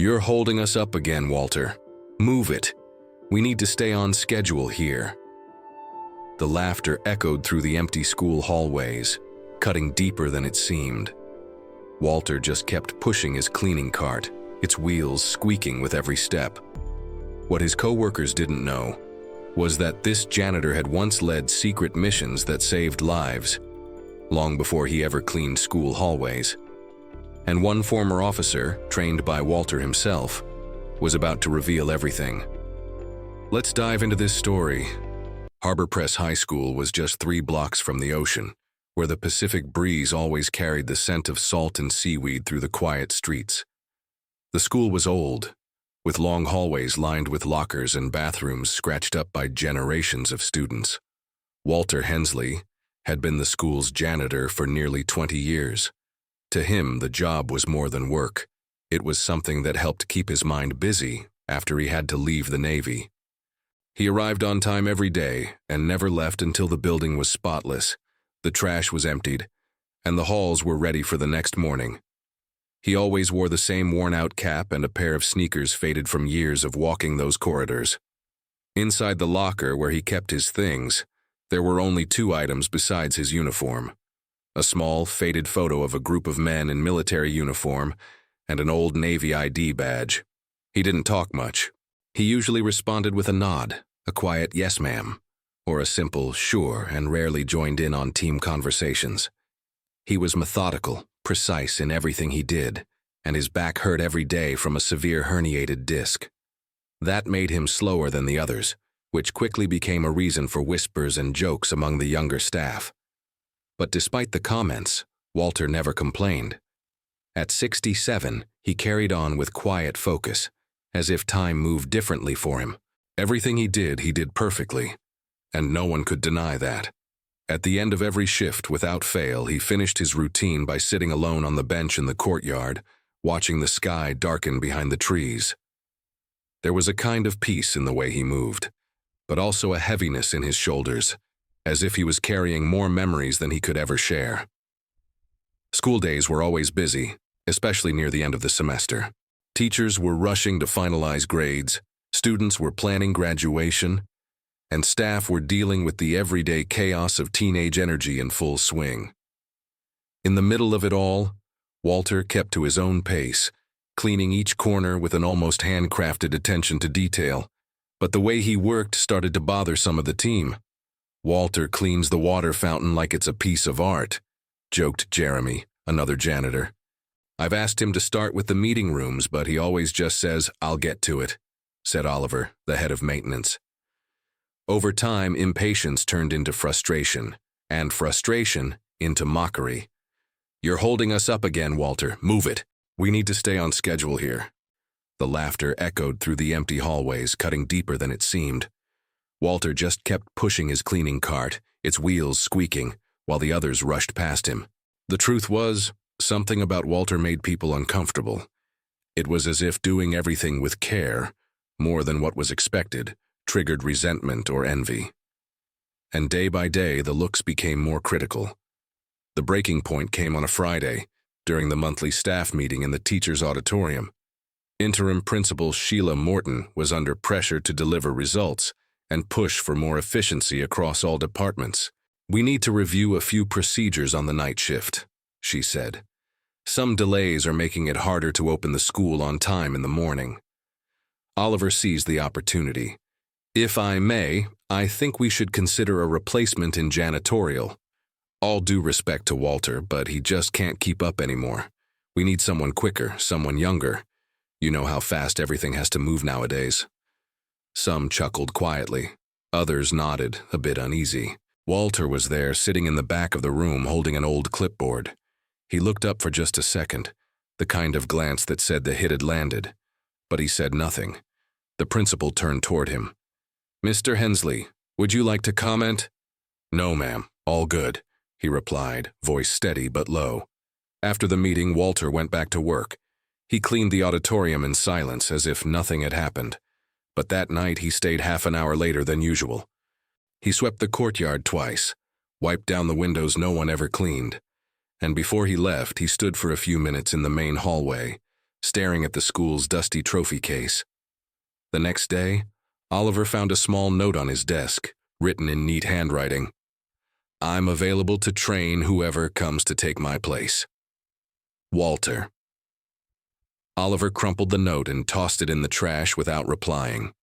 You're holding us up again, Walter. Move it. We need to stay on schedule here. The laughter echoed through the empty school hallways, cutting deeper than it seemed. Walter just kept pushing his cleaning cart, its wheels squeaking with every step. What his co-workers didn't know was that this janitor had once led secret missions that saved lives, long before he ever cleaned school hallways. And one former officer, trained by Walter himself, was about to reveal everything. Let's dive into this story. Harbor Press High School was just 3 blocks from the ocean, where the Pacific breeze always carried the scent of salt and seaweed through the quiet streets. The school was old, with long hallways lined with lockers and bathrooms scratched up by generations of students. Walter Hensley had been the school's janitor for nearly 20 years. To him, the job was more than work. It was something that helped keep his mind busy after he had to leave the Navy. He arrived on time every day and never left until the building was spotless, the trash was emptied, and the halls were ready for the next morning. He always wore the same worn-out cap and a pair of sneakers faded from years of walking those corridors. Inside the locker where he kept his things, there were only 2 items besides his uniform: a small, faded photo of a group of men in military uniform and an old Navy ID badge. He didn't talk much. He usually responded with a nod, a quiet "yes, ma'am," or a simple "sure," and rarely joined in on team conversations. He was methodical, precise in everything he did, and his back hurt every day from a severe herniated disc. That made him slower than the others, which quickly became a reason for whispers and jokes among the younger staff. But despite the comments, Walter never complained. At 67, he carried on with quiet focus, as if time moved differently for him. Everything he did perfectly, and no one could deny that. At the end of every shift, without fail, he finished his routine by sitting alone on the bench in the courtyard, watching the sky darken behind the trees. There was a kind of peace in the way he moved, but also a heaviness in his shoulders, as if he was carrying more memories than he could ever share. School days were always busy, especially near the end of the semester. Teachers were rushing to finalize grades, students were planning graduation, and staff were dealing with the everyday chaos of teenage energy in full swing. In the middle of it all, Walter kept to his own pace, cleaning each corner with an almost handcrafted attention to detail. But the way he worked started to bother some of the team. "Walter cleans the water fountain like it's a piece of art," joked Jeremy, another janitor. "I've asked him to start with the meeting rooms, but he always just says, 'I'll get to it,'" said Oliver, the head of maintenance. Over time, impatience turned into frustration, and frustration into mockery. "You're holding us up again, Walter. Move it. We need to stay on schedule here." The laughter echoed through the empty hallways, cutting deeper than it seemed. Walter just kept pushing his cleaning cart, its wheels squeaking, while the others rushed past him. The truth was, something about Walter made people uncomfortable. It was as if doing everything with care, more than what was expected, triggered resentment or envy. And day by day, the looks became more critical. The breaking point came on a Friday, during the monthly staff meeting in the teacher's auditorium. Interim Principal Sheila Morton was under pressure to deliver results and push for more efficiency across all departments. "We need to review a few procedures on the night shift," she said. "Some delays are making it harder to open the school on time in the morning." Oliver seized the opportunity. "If I may, I think we should consider a replacement in janitorial. All due respect to Walter, but he just can't keep up anymore. We need someone quicker, someone younger. You know how fast everything has to move nowadays." Some chuckled quietly. Others nodded, a bit uneasy. Walter was there, sitting in the back of the room holding an old clipboard. He looked up for just a second, the kind of glance that said the hit had landed. But he said nothing. The principal turned toward him. "Mr. Hensley, would you like to comment?" "No, ma'am, all good," he replied, voice steady but low. After the meeting, Walter went back to work. He cleaned the auditorium in silence as if nothing had happened. But that night he stayed half an hour later than usual. He swept the courtyard twice, wiped down the windows no one ever cleaned, and before he left, he stood for a few minutes in the main hallway, staring at the school's dusty trophy case. The next day, Oliver found a small note on his desk, written in neat handwriting. "I'm available to train whoever comes to take my place. Walter." Oliver crumpled the note and tossed it in the trash without replying.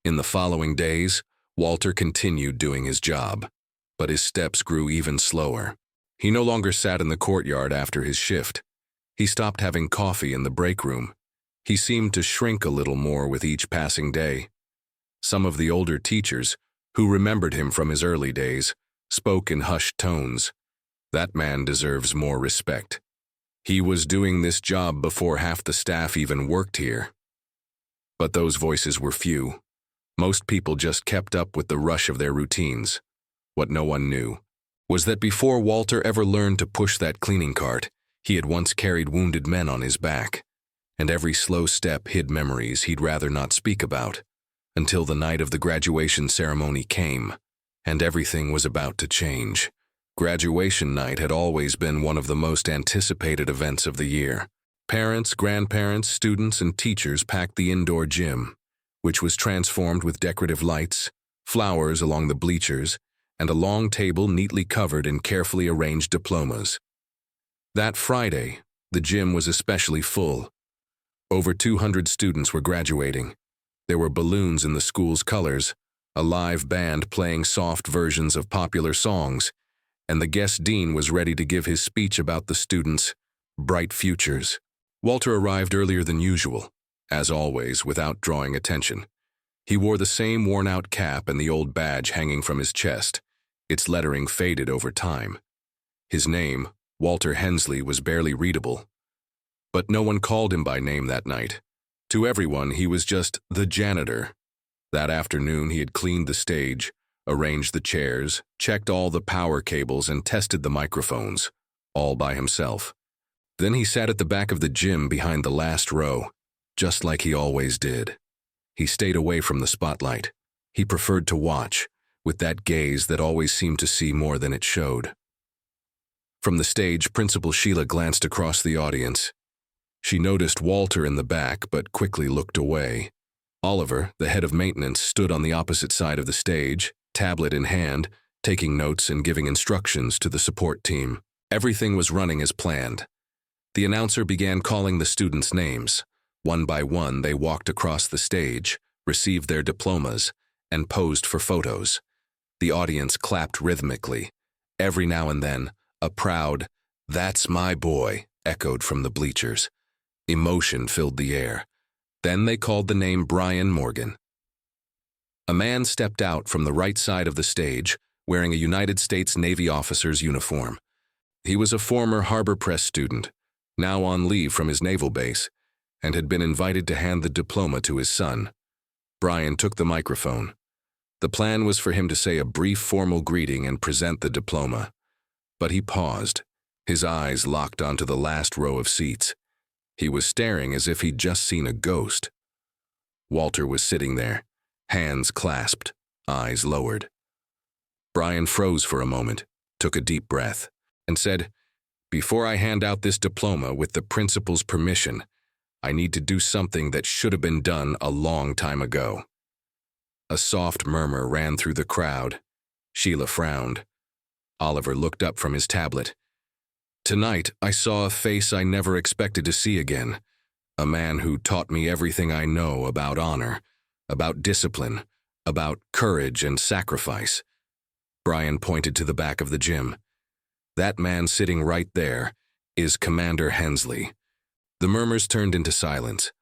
In the following days, Walter continued doing his job, but his steps grew even slower. He no longer sat in the courtyard after his shift. He stopped having coffee in the break room. He seemed to shrink a little more with each passing day. Some of the older teachers, who remembered him from his early days, spoke in hushed tones. That man deserves more respect. He was doing this job before half the staff even worked here. But those voices were few. Most people just kept up with the rush of their routines. What no one knew was that before Walter ever learned to push that cleaning cart, he had once carried wounded men on his back, and every slow step hid memories he'd rather not speak about, until the night of the graduation ceremony came, and everything was about to change. Graduation night had always been one of the most anticipated events of the year. Parents, grandparents, students, and teachers packed the indoor gym, which was transformed with decorative lights, flowers along the bleachers, and a long table neatly covered in carefully arranged diplomas. That Friday, the gym was especially full. Over 200 students were graduating. There were balloons in the school's colors, a live band playing soft versions of popular songs, and the guest dean was ready to give his speech about the students' bright futures. Walter arrived earlier than usual, as always, without drawing attention. He wore the same worn-out cap and the old badge hanging from his chest, its lettering faded over time. His name, Walter Hensley, was barely readable. But no one called him by name that night. To everyone, he was just the janitor. That afternoon, he had cleaned the stage, arranged the chairs, checked all the power cables, and tested the microphones, all by himself. Then he sat at the back of the gym behind the last row, just like he always did. He stayed away from the spotlight. He preferred to watch, with that gaze that always seemed to see more than it showed. From the stage, Principal Sheila glanced across the audience. She noticed Walter in the back, but quickly looked away. Oliver, the head of maintenance, stood on the opposite side of the stage, tablet in hand, taking notes and giving instructions to the support team. Everything was running as planned. The announcer began calling the students' names. One by one, they walked across the stage, received their diplomas, and posed for photos. The audience clapped rhythmically. Every now and then, a proud, "That's my boy," echoed from the bleachers. Emotion filled the air. Then they called the name Brian Morgan. A man stepped out from the right side of the stage, wearing a United States Navy officer's uniform. He was a former Harbor Press student, now on leave from his naval base, and had been invited to hand the diploma to his son. Brian took the microphone. The plan was for him to say a brief formal greeting and present the diploma. But he paused, his eyes locked onto the last row of seats. He was staring as if he'd just seen a ghost. Walter was sitting there, hands clasped, eyes lowered. Brian froze for a moment, took a deep breath, and said, "Before I hand out this diploma with the principal's permission, I need to do something that should have been done a long time ago." A soft murmur ran through the crowd. Sheila frowned. Oliver looked up from his tablet. "Tonight, I saw a face I never expected to see again. A man who taught me everything I know about honor, about discipline, about courage and sacrifice." Brian pointed to the back of the gym. "That man sitting right there is Commander Hensley." The murmurs turned into silence.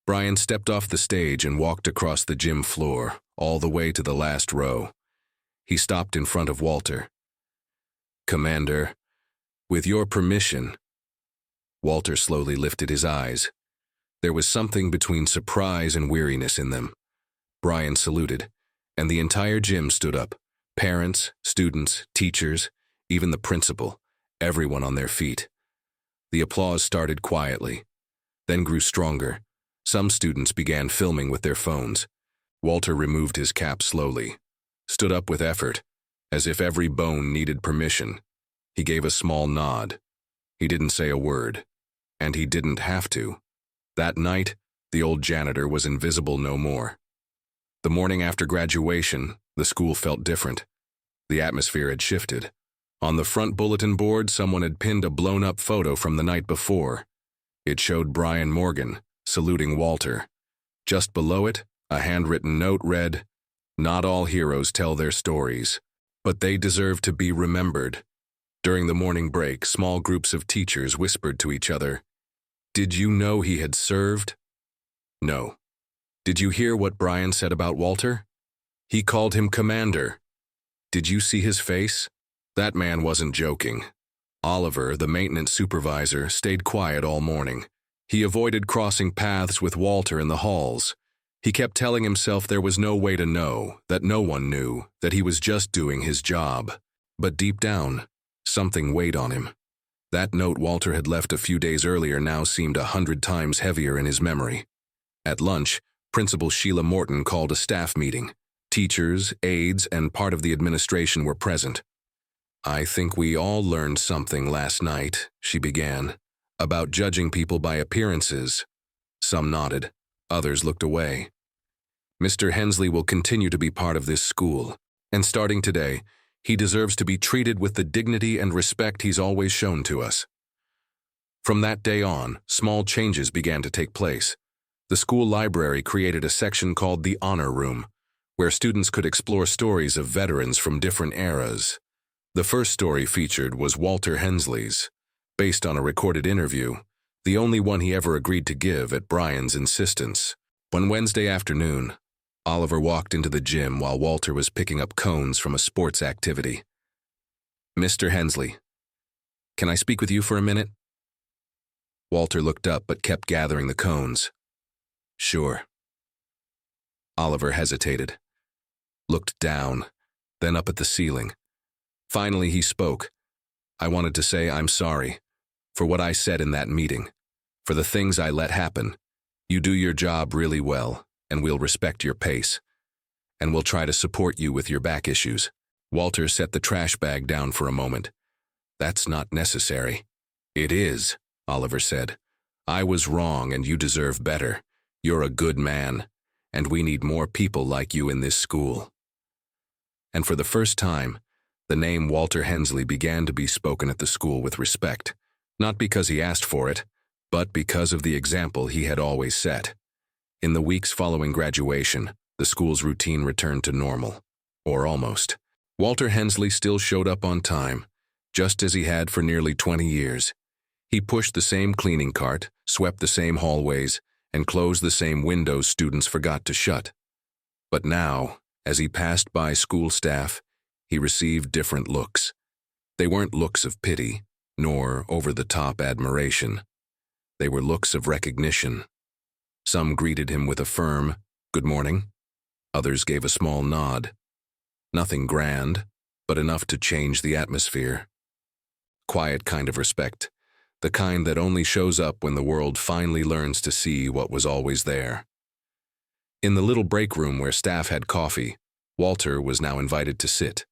Brian stepped off the stage and walked across the gym floor, all the way to the last row. He stopped in front of Walter. "Commander, with your permission." Walter slowly lifted his eyes. There was something between surprise and weariness in them. Brian saluted, and the entire gym stood up. Parents, students, teachers, even the principal, everyone on their feet. The applause started quietly, then grew stronger. Some students began filming with their phones. Walter removed his cap slowly, stood up with effort, as if every bone needed permission. He gave a small nod. He didn't say a word, and he didn't have to. That night, the old janitor was invisible no more. The morning after graduation, the school felt different. The atmosphere had shifted. On the front bulletin board, someone had pinned a blown-up photo from the night before. It showed Brian Morgan, saluting Walter. Just below it, a handwritten note read, "Not all heroes tell their stories, but they deserve to be remembered." During the morning break, small groups of teachers whispered to each other, "Did you know he had served?" "No." "Did you hear what Brian said about Walter?" "He called him Commander." "Did you see his face?" That man wasn't joking. Oliver, the maintenance supervisor, stayed quiet all morning. He avoided crossing paths with Walter in the halls. He kept telling himself there was no way to know, that no one knew, that he was just doing his job. But deep down, something weighed on him. That note Walter had left a few days earlier now seemed 100 times heavier in his memory. At lunch, Principal Sheila Morton called a staff meeting. Teachers, aides, and part of the administration were present. "I think we all learned something last night," she began, "about judging people by appearances." Some nodded, others looked away. "Mr. Hensley will continue to be part of this school, and starting today, he deserves to be treated with the dignity and respect he's always shown to us." From that day on, small changes began to take place. The school library created a section called the Honor Room, where students could explore stories of veterans from different eras. The first story featured was Walter Hensley's, based on a recorded interview, the only one he ever agreed to give at Brian's insistence. One Wednesday afternoon, Oliver walked into the gym while Walter was picking up cones from a sports activity. "Mr. Hensley, can I speak with you for a minute?" Walter looked up but kept gathering the cones. "Sure." Oliver hesitated, looked down, then up at the ceiling. Finally, he spoke. "I wanted to say I'm sorry for what I said in that meeting, for the things I let happen. You do your job really well, and we'll respect your pace. And we'll try to support you with your back issues." Walter set the trash bag down for a moment. "That's not necessary." "It is," Oliver said. "I was wrong and you deserve better. You're a good man, and we need more people like you in this school." And for the first time, the name Walter Hensley began to be spoken at the school with respect, not because he asked for it, but because of the example he had always set. In the weeks following graduation, the school's routine returned to normal, or almost. Walter Hensley still showed up on time, just as he had for nearly 20 years. He pushed the same cleaning cart, swept the same hallways, and closed the same windows students forgot to shut. But now, as he passed by school staff, he received different looks. They weren't looks of pity, nor over-the-top admiration. They were looks of recognition. Some greeted him with a firm, "Good morning." Others gave a small nod. Nothing grand, but enough to change the atmosphere. Quiet kind of respect, the kind that only shows up when the world finally learns to see what was always there. In the little break room where staff had coffee, Walter was now invited to sit.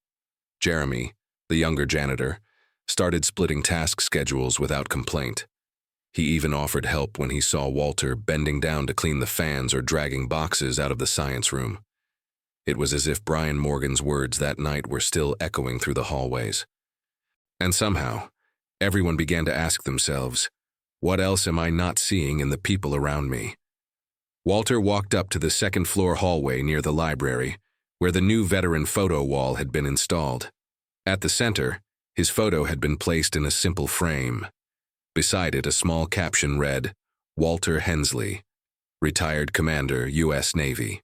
Jeremy, the younger janitor, started splitting task schedules without complaint. He even offered help when he saw Walter bending down to clean the fans or dragging boxes out of the science room. It was as if Brian Morgan's words that night were still echoing through the hallways. And somehow, everyone began to ask themselves, what else am I not seeing in the people around me? Walter walked up to the second-floor hallway near the library, where the new veteran photo wall had been installed. At the center, his photo had been placed in a simple frame. Beside it, a small caption read, "Walter Hensley, Retired Commander, U.S. Navy."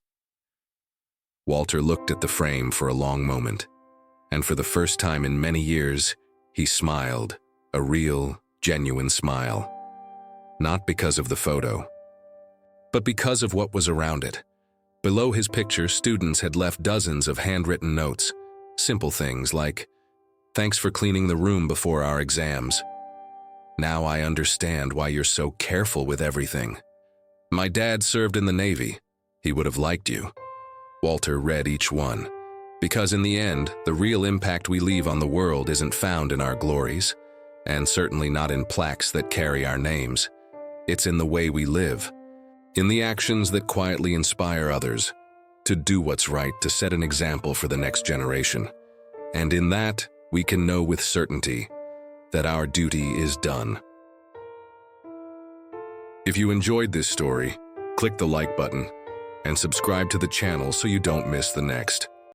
Walter looked at the frame for a long moment, and for the first time in many years, he smiled, a real, genuine smile. Not because of the photo, but because of what was around it. Below his picture, students had left dozens of handwritten notes, simple things like, "Thanks for cleaning the room before our exams. Now I understand why you're so careful with everything. My dad served in the Navy. He would have liked you." Walter read each one, because in the end, the real impact we leave on the world isn't found in our glories, and certainly not in plaques that carry our names. It's in the way we live, in the actions that quietly inspire others to do what's right, to set an example for the next generation. And in that, we can know with certainty that our duty is done. If you enjoyed this story, click the like button and subscribe to the channel so you don't miss the next.